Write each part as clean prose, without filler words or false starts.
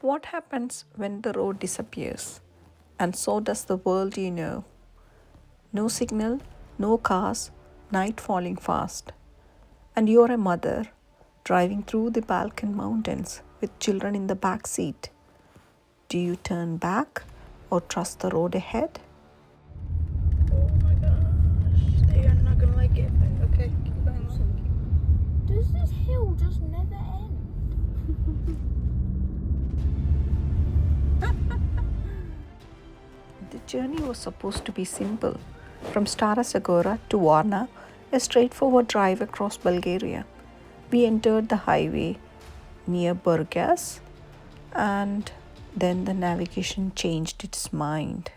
what happens when the road disappears? And so does the world you know. No signal, no cars, night falling fast. And you're a mother driving through the Balkan mountains with children in the back seat. Do you turn back or trust the road ahead? Oh my gosh, they are not gonna like it. Okay, keep going. Does this hill just never end? The journey was supposed to be simple. From Stara Zagora to Varna, a straightforward drive across Bulgaria. We entered the highway near Burgas, and then the navigation changed its mind.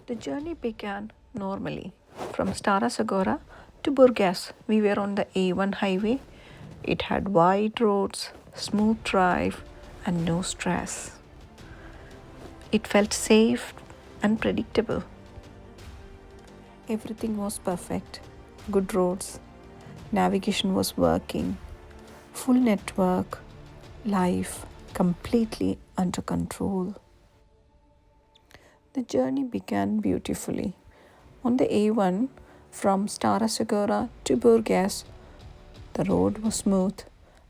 The journey began normally. From Stara Zagora to Burgas, we were on the A1 highway. It had wide roads, smooth drive, and no stress. It felt safe and predictable. Everything was perfect. Good roads, navigation was working, full network, life completely under control. The journey began beautifully. On the A1 from Stara Zagora to Burgas, the road was smooth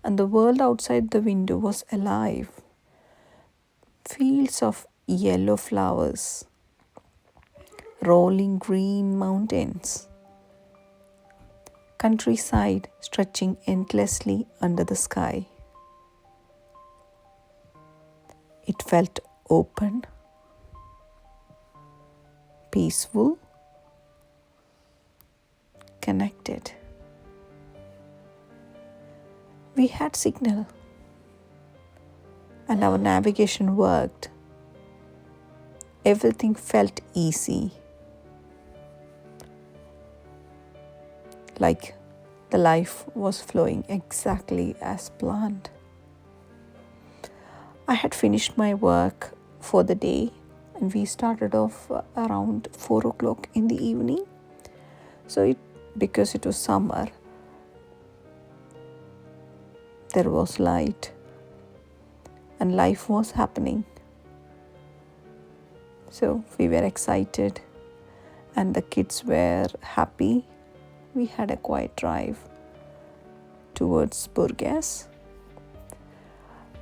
and the world outside the window was alive. Fields of yellow flowers, rolling green mountains, countryside stretching endlessly under the sky. It felt open, peaceful, connected. We had signal and our navigation worked. Everything felt easy, like the life was flowing exactly as planned. I had finished my work for the day and we started off around 4 o'clock in the evening. So because it was summer, there was light and life was happening. So we were excited and the kids were happy. We had a quiet drive towards Burgas.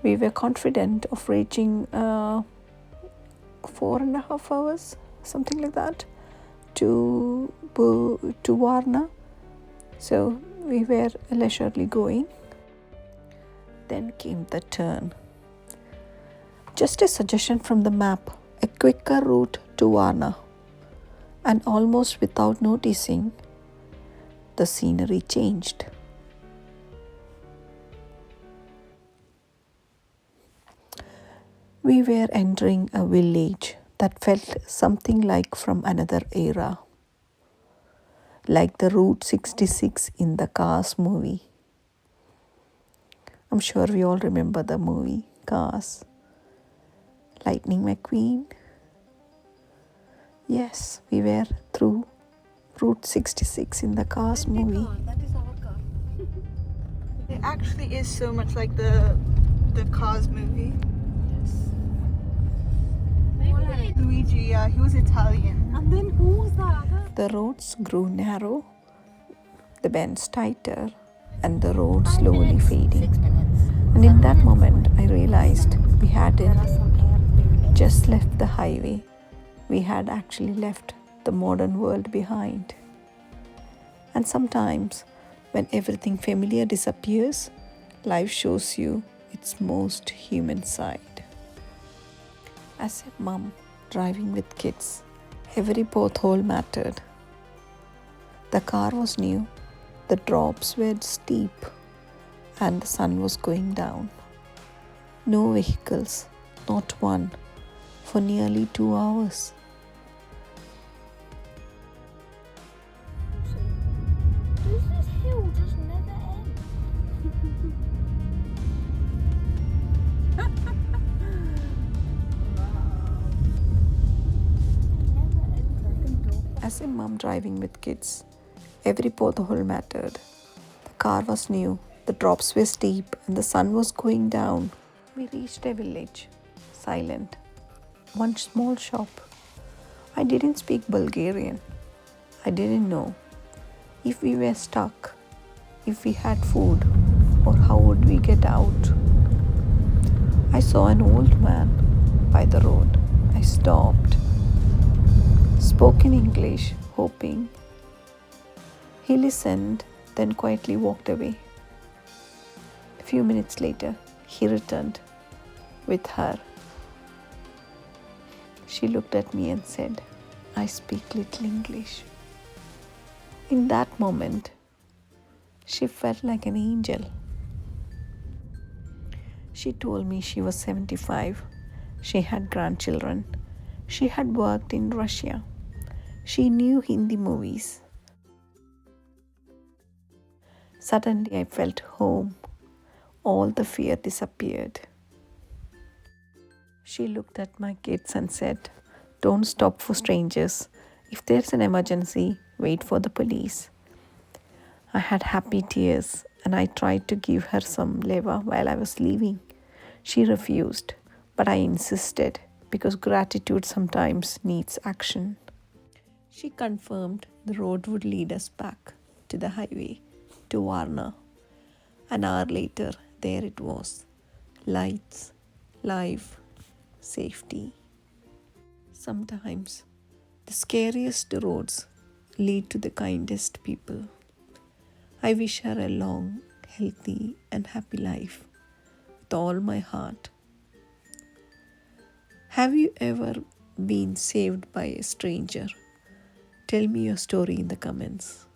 We were confident of reaching 4.5 hours, something like that, to Varna. So we were leisurely going. Then came the turn. Just a suggestion from the map, a quicker route to Varna. And almost without noticing, the scenery changed. We were entering a village that felt something like from another era, like the Route 66 in the Cars movie. I'm sure we all remember the movie Cars. Lightning McQueen. Yes, we were through Route 66 in the Cars movie. That is our car. It actually is so much like the Cars movie. Maybe. Luigi, yeah, he was Italian. And then who was that other? The roads grew narrow, the bends tighter, and the road slowly fading. And in that moment, I realized we hadn't just left the highway. We had actually left the modern world behind. And sometimes, when everything familiar disappears, life shows you its most human side. As a mom driving with kids, every pothole mattered. The car was new, the drops were steep, and the sun was going down. No vehicles, not one, for nearly 2 hours. Does this hill just never end? As a mom driving with kids, every pothole mattered. The car was new, the drops were steep, and the sun was going down. We reached a village. silent. One small shop. I didn't speak Bulgarian. I didn't know if we were stuck, if we had food, or how would we get out. I saw an old man by the road. I stopped, spoke in English, hoping. He listened, then quietly walked away. A few minutes later, he returned with her. She looked at me and said, "I speak little English." In that moment, she felt like an angel. She told me she was 75. She had grandchildren. She had worked in Russia. She knew Hindi movies. Suddenly, I felt home. All the fear disappeared. She looked at my kids and said, "Don't stop for strangers. If there's an emergency, wait for the police." I had happy tears and I tried to give her some leva while I was leaving. She refused, but I insisted because gratitude sometimes needs action. She confirmed the road would lead us back to the highway to Varna. An hour later, there it was. Lights, life, safety. Sometimes the scariest roads lead to the kindest people. I wish her a long, healthy, and happy life with all my heart. Have you ever been saved by a stranger? Tell me your story in the comments.